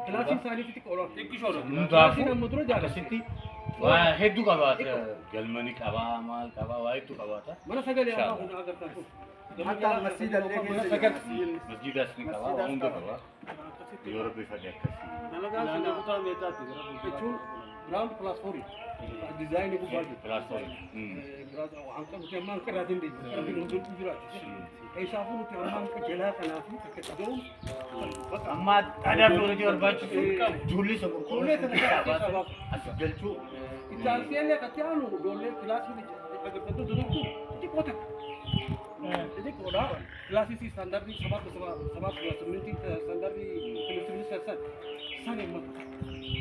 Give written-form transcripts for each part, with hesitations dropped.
كلاسين ثاني في تكورا تكشورو كلاسين المدرج على ستي واحد قبات قلمني كبا ما كبا واحد قبات ما سجل يا أخو هنا أقدر تقول حتى المسجد اللي ما سجل مسجد اسمي كبا وهم كبا يوروبي فديك أنا قال أنا بطلع ميتات بتشون راوند كلاس فوري ديزاين يكون باجي كلاس فوري براز أو عنك مكان كرادين دي كرادين نزول بجرات أي شافوا كمان كجلا كنافي كتدوم أما أنا بقول جوار باجي جولي سبور كله تنقل أسجل شو إتالسيا اللي كتيانو دولة كلاسي أجر تدو دلوكو تيجي كوتا jadi kola klasi si standar di sabab seminti standar di kemudian sersan sana mat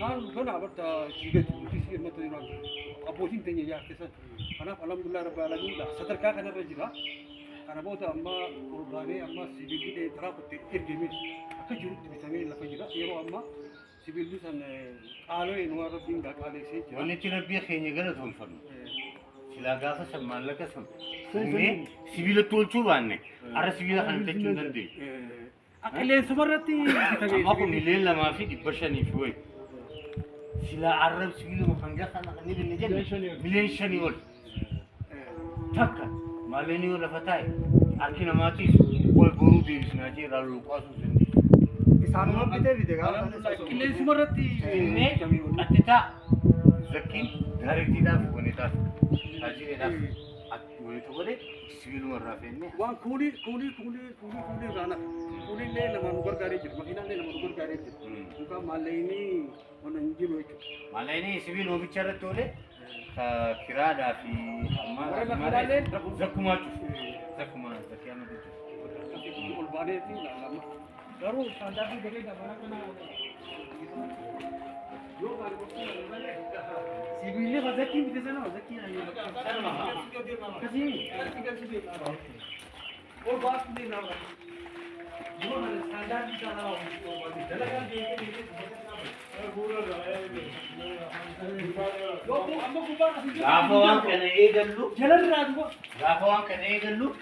kan gana berta juga di sini mat di mana abotin tanya ya kesan karena alhamdulillah rabbil alamin lah sadar ka kana rajira karena bota amma qurbani amma sibil di teraput irgemi akajur di sana la fajira yero amma sibil di sana alo inu rabbin ga kale se وني تربي خيني قالت هم فن سلا قافة سمان لك سم إني سبيل طول شو بانه أرى سبيل خان تجون دندي أكلين سمرتي ما كم ملين لما في بشني شوي سلا عرب سبيل مخنجة خان نبي نجد ملين شني ول تكا مالني ولا فتاي أكيد ما تيس كل برو ديس ناجي رالو قاسو سندي إنسان ما بيده أكلين سمرتي إني أتتا زكين دارك تدا ونيتا هاجي ندا ونيتوبري سبيل مرة فيني وان كولي رانا كولي ليه لما نقول كاري جد مكينا ليه لما نقول كاري جد مكان ماليني وننجي لويك ماليني سبيل هو بيشارة تولي كرادا في أما زكما زكيانو بيجو الباري تي لا لا دارو ساندار في بيجي دبنا كنا جو كاري بس سيبيلي غزكي بتزنا غزكي يعني كذي और बात नहीं ना जो हमारे स्टैंडर्ड की तरह हो जलगा देके देके غافوان كان يقلو جلال راجو غافوان كان يقلو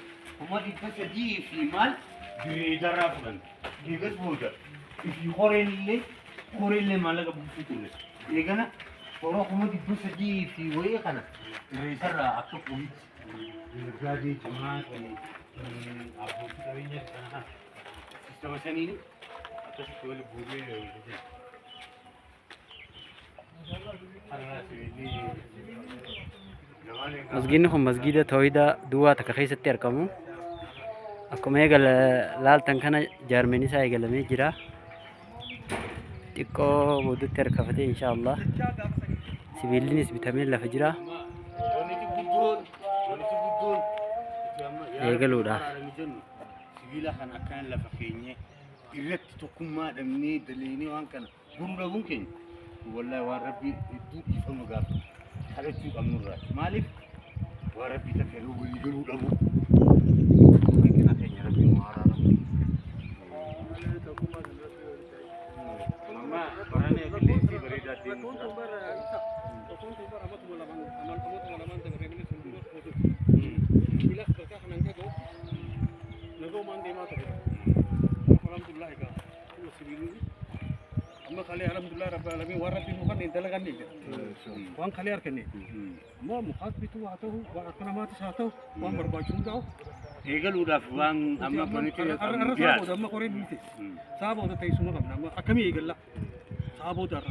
وما تبص دي في مال يدرفن يقص بودا في خورين اللي مالك بوفتول يجنا وروح وما تبص دي في ويخنا يسرع أكتب ويت الجادي جماعة أبو تبيني أنا سيستم سنين أتصل كل بوجي مسجدنا هم مسجد تويدا دوا تكخيس التركمو أكو ميجال لال تنكنا جرمني سايجال ميجرا تيكو بدو تركفتي إن شاء الله سبيلني سبتامين لفجرا يقولوا ده سبيلا خنا كان لفخيني إرت تكما دمني دليني وان كان برودا ممكن والله وربي يدوك يفهم غاف حرتي أمر مالك وربي تكلو ويقولوا له ممكن أكين ربي مارا ماما براني أكلي سي بريدا دين أما خلي الحمد لله رب العالمين وربي مخني دلغني وان خلي أركني ما مخاطبته وعته وأكنا ما تساته وان برباجون داو يقولوا ده فلان أما بنيتي الرسالة ده أما قريب منتي صابوا ده تيسونا قبل أما أكمي يقول لا صابوا ده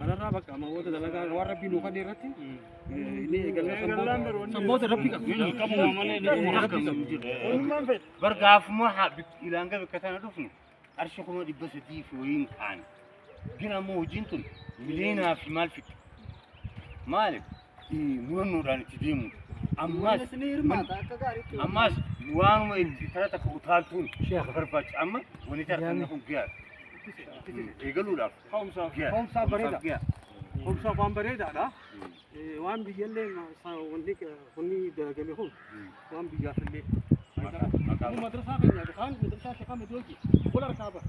أنا رابك أما هو ده دلغا وربي مخني رتي ini semua terdapat kamu bergaf maha ilangga bekatan adufnu arshukuma di basati fi wayin kan gina mo jintun milena fi malfik malik munnu dan tidimu ammas wan way tarata ku taltun sheikh garfach amma wani tarkan giya يقولوا لا خمسة بريدة خمسة وان بريدة لا وان بيجلي ونديك خني دجميهم وان بيجافل لي مدرسة كنا كان مدرسة شكا مدوكي ولا ركابة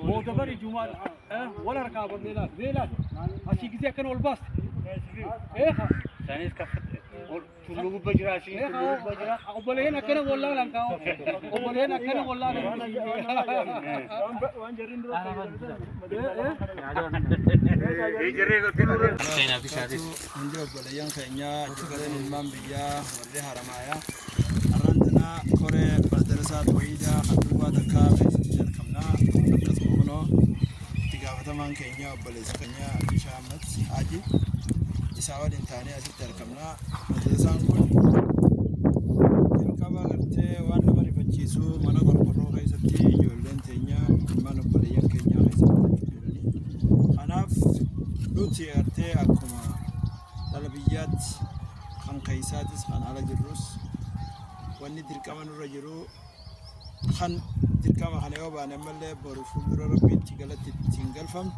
مودبري جمال ولا ركابة ميلاد أشي كذي كانوا الباص إيه ثاني كفت Tullu gubba jira si tullu gubba jira. Obboleen akkana wallaalan kaa'u. Obboleen akkana wallaalan. Ejere ko tinure. Hundi obboleeyyan keenya chukaleen ilmaan biyyaa warri haramaaya. Arrantana koree madrasaa tawhiidaa handhuubaa takkaa keessatti argamnaa akkasuma kunoo itti gaafatamaan keenya obboleessa keenya Abdishaa Ahmad Haaji isaa waliin taanee asitti argamnaa. Madrasaan kun jalqaba gartee waan nama rifachiisu mana qorqorroo keessatti ijoolleen teenya ilmaan obboleeyyan keenyaa keessatti jiranii. Kanaaf nuti gartee akkuma dhala biyyaatti kan keessaatis kan ala jirrus wanni dirqama nurra jiru kan dirqama kana yoo baane malee boru fuuldura rabbiitti galatti ittiin galfamnu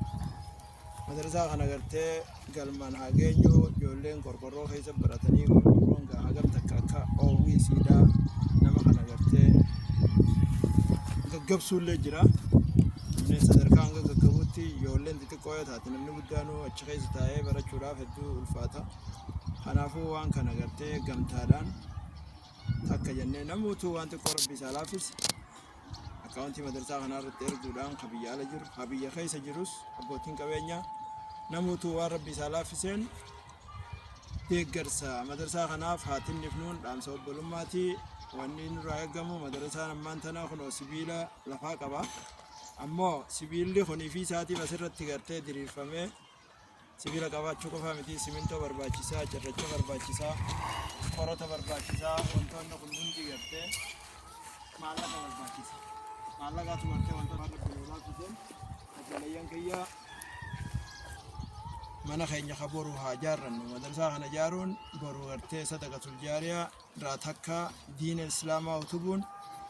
madrasaa kana gartee galmaan haa geenyu ijoolleen qorqorroo keessa baratanii qorqorroon hagam takka akka oowwii siidaa nama kana gartee gaggabsuullee jira. Inni sadarkaa hanga gaggabuutti ijoolleen xixiqqoo yoo taate namni guddaanuu achi keessa taa'ee barachuudhaaf hedduu ulfaata. Kanaafuu waan kana gartee gamtaadhaan akka jennee namoota waan xiqqoo rabbi isaa laafis akkaawuntii madrasaa kanaa irratti erguudhaan kan biyya ala jiru kan biyya keessa jirus abbootiin qabeenyaa namoota waan rabbi isaa laafiseen deeggarsa madrasaa kanaaf haatinniif nuun dhaamsa obbolummaati. Wanni nurraa eegamu madrasaan ammaan tanaa kunoo sibiila lafaa qaba. Ammoo sibiilli kunii fi isaatiin asirratti gartee diriirfamee sibiila qabaachuu qofaa miti simintoo barbaachisaa, cirracha barbaachisaa, qorota barbaachisaa, wantoonni kun hundi gartee maallaqa barbaachisa. Maallaqaatu gartee wantoota rabbi nuu laafiseen obboleeyyan kiyyaa mana keenya ka boru haa jaarrannu. Madrasaa kana jaaruun boru gartee sadaqatul jaariyaa irraa takka diina islaamaa utubuun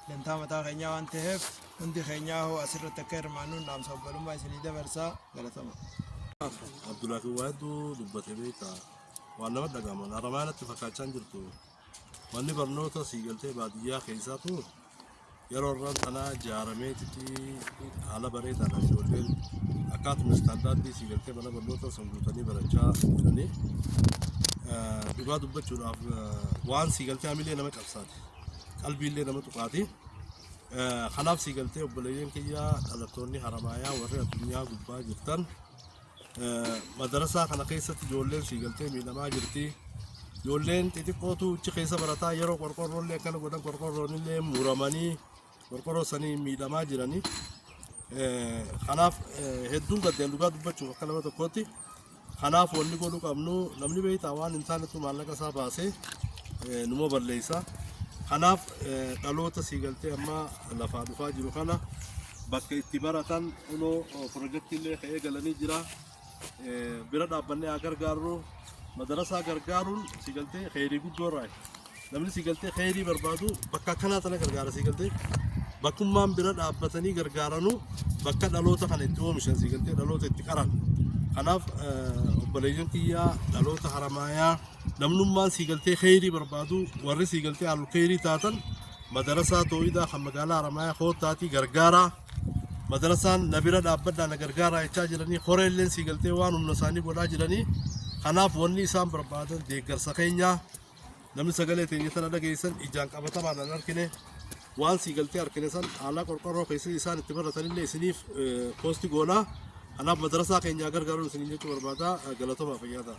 dantaa mataa keenyaa waan ta'eef hundi keenyaa hoo asirratti akka hirmaannuun dhaamsa obbolummaa isinii dabarsaa galatama. Abdullahi Waadu dubbatee beeka waan nama dhagahaman haramaanatti fakkaachaa jirtu wanni barnoota siigaltee baadiyyaa keessaatu yeroo irraan tanaa ijaaramee haala bareedaadhaan ijoolleen akkaatuma istaandaardii siigaltee mana barnoota san guutanii barachaa jiranii dhugaa dubbachuudhaaf waan siigaltee hamilee nama qabsaati qalbiillee nama tuqaati. Kanaaf siigaltee obboleeyyan kiyyaa dhalattoonni haramaayaa warri addunyaa gubbaa jirtan madrasaa kana keessatti ijoolleen siigaltee miidhamaa jirti. Ijoolleen xixiqqootu achi keessa barataa yeroo qorqorroollee akkana godhan qorqorroonillee muramanii qorqorroo sanii miidhamaa jiranii. Kanaaf hedduun gaddeen dhugaa dubbachuuf akka nama tokkootti. Kanaaf wanni godhuu qabnu namni beektaa waan hin taanetu maallaqa isaa baasee numa balleessa. Kanaaf dhaloota siigaltee amma lafaa dhufaa jiru kana bakka itti baratan unoo pirojektiillee ka'ee galanii jira. Bira dhaabbannee haa gargaarru. Madrasaa gargaaruun siigaltee kheyrii guddoo irraa. Namni siigaltee kheyrii barbaadu bakka akkanaa tana gargaara siigaltee. Bakkummaan bira dhaabbatanii gargaaranu bakka dhaloota kana itti oomishan siigaltee dhaloota itti qaran. Kanaaf obboleeyyan kiyyaa dhaloota haramaayaa namnummaan siigaltee kheyrii barbaadu warri siigaltee halluu kheyrii taatan madrasaa tawhiidaa kan magaalaa haramaayaa koottaatii gargaaraa. Madrasaan na bira dhaabbadhaa na gargaaraa jechaa jiranii horeelleen siigaltee waan humna isaanii godhaa jiranii. Kanaaf wanni isaan barbaadan deeggarsa keenyaa namni sagalee teenya tana dhageessan ijaan qabatamaan hin argine waan siigaltee argine san haala qorqorroo keessa isaan itti baratanillee isiniif poosti goonaa. Kanaaf madrasaa keenyaa gargaaruun isiniin jechuu barbaada. Galatoomaa fayyaada.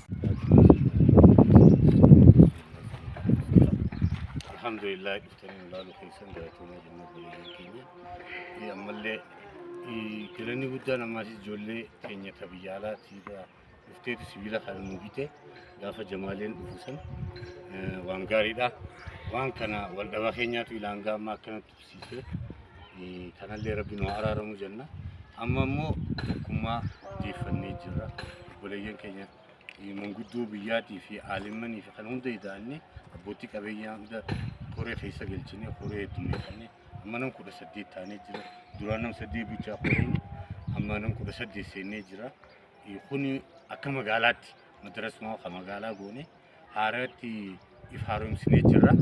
Alhamdulillah iftanii ilaalu keessan galatoomaa jenna obboleeyyan keenya. Ammallee galanni guddaan ammaas ijoollee keenya biyya alaatii dhufteetu sibiila kana nu bite gaafa jamaaleen dhufusan waan gaariidha. Waan kana wal dhabaa keenyaatu ilaangaa amma akkanatti tufsiisee kanallee rabbi nu araaramu jenna. Amma immoo tokkummaa deeffannee jirra. Obboleeyyan keenya manguddoo biyyaatii fi aalimmanii fi kan hunda ida'annee abbootii qabeenyaa hunda koree keessa galchinee koree heddummeeffannee amma nam 18 taanee jira. Duraan nam 8 bichaa koreen amma nam 18 seennee jira. Kuni akka magaalaatti madrasuma akka magaalaa goone haaratti if haaromsinee jirra.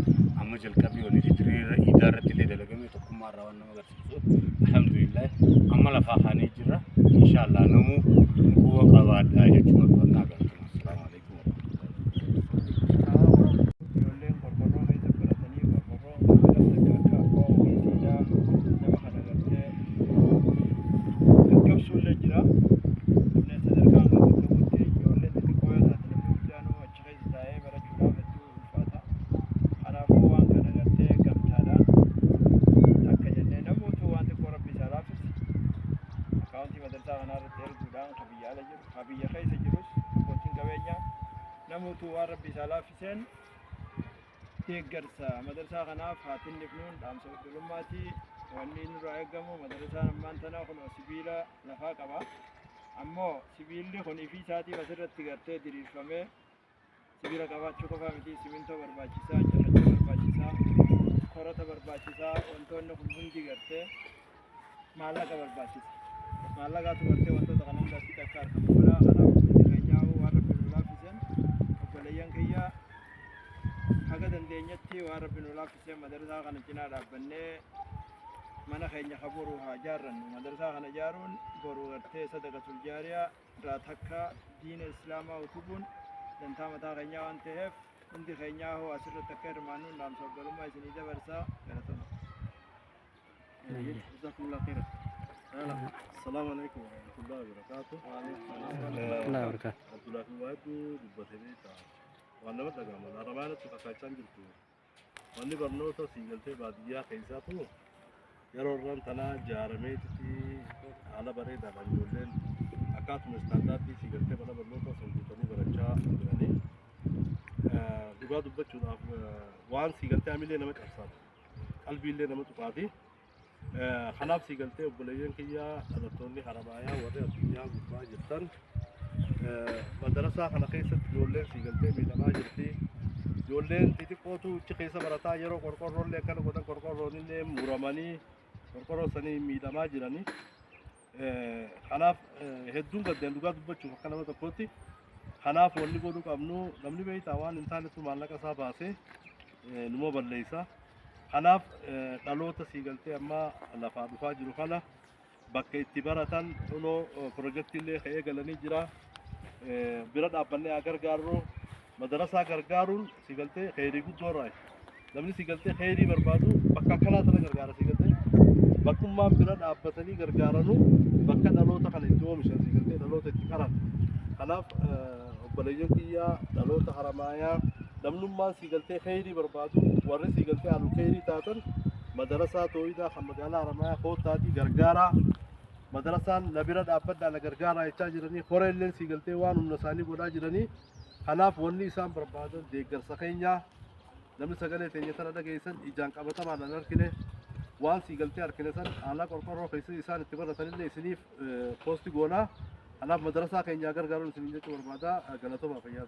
Amma jalqabee wanni tiriira idaarratti illee dalagame tokkummaa irraa waan nama agarsiisu. Alhamdulillah amma lafaa kaanee jirra. Inshallah namuu quba qabaadhaa jechuudha. Assalamu alaikum. madarsaa kanarratti erguudhaan kabiyya ala jiru kabiyya keessa jirus abbootiin qabeenyaa namoota waan rabbi isaa laaffiseen deeggarsa madarsaa kanaaf haatiin dhifnuun dhaamsa qulqullummaati wanni nurraa eegamu madarsaan ammaan tanaa kun sibiila lafaa qaba ammoo sibiilli kun ifii isaatii asirratti gartee diriirfamee sibiila qabaachuu qofaa miti simintoo barbaachisaa cirrachuu barbaachisaa korota barbaachisaa wantoonni kun hundi gartee maallaqa barbaachisa maallaqaatu gartee wantoota kana hundaatti akka argamu godha kanaaf keenyaa waan rabbi nu laaffiseen obboleeyyan kiyyaa haga dandeenyetti waan rabbi nu laaffiseen madarsaa kana cinaa dhaabbannee mana keenya kaburu haa jaarrannu madarsaa kana jaaruun boru gartee sadaqatul jaariyaa irraa takka diina islaamaa utubuun dantaa mataa keenyaa waan ta'eef hundi keenyaa hoo asirratti akka hirmaannuun dhaamsa obbolummaa isinii dabarsaa galatama. جزاكم الله خيرا. السلام عليكم ورحمة الله وبركاته. الله وبركاته. عبد الله الواحد دبتني وانا ما تقام انا ما نتفقد جلتو وانا برنوتا سيجلتي بادية كيساتو يرورن تنا جارميتي على بريد على جولين أكاد مستنداتي سيجلتي بنا برنوتا سنتوني برجع يعني دبا دبتشو وان سيجلتي عملي نمت أصلا قلبي اللي نمت قاضي خلاف سيجلتي وبليين كيا أدرتوني حرمايا وري الدنيا بقى جدا مدرسة خلا كيسة جولين سيجلتي ميلما جرتي جولين تيجي كوتو تكيسة برتا يرو كوركورون لكان كوتا كوركورون اللي مراماني كوركورون سني ميلما جراني خلاف هدون قدين دوغا دبتشو كلامه تقولتي خلاف ولي كودو كامنو نمني بيت أوان إنسان تو مالك أصاباسه نمو بالليسا خلاف تلوت سيجلتي أما لفا بفاجر خلا بكي تبارتان إنه بروجكت اللي خير قالني جرا براد أبني أجر جارو مدرسة أجر جارون سيجلتي خيري كود دوراي لمن سيجلتي خيري بربادو بكا كلا تلا أجر جارا سيجلتي بكم ما براد أبتني أجر جارانو بكا تلوت خلا يجوا مش سيجلتي تلوت تكرر خلاف بليون كيا تلوت حرمايا لمن ما سيجلتي خيري بربادو ورّي سيجلتي على خيري تاتن مدرسة تويدا خمد على رمايا خود تاتي غرغارا مدرسة نبيرد أبد على غرغارا يتاجرني خوري اللي سيجلتي وان النساني بودا جرني خلاف وني سام بربادو ديگر سخينيا لمن سجلة تانية ترى ده جيسن إجان كابتا ما نركنه وان سيجلتي أركنسن على كوركورو خيسي إنسان اتبار رتاني اللي سنيف بوستي غونا خلاف مدرسة كينيا غرغارو سنيجة بربادا غلطو ما فيها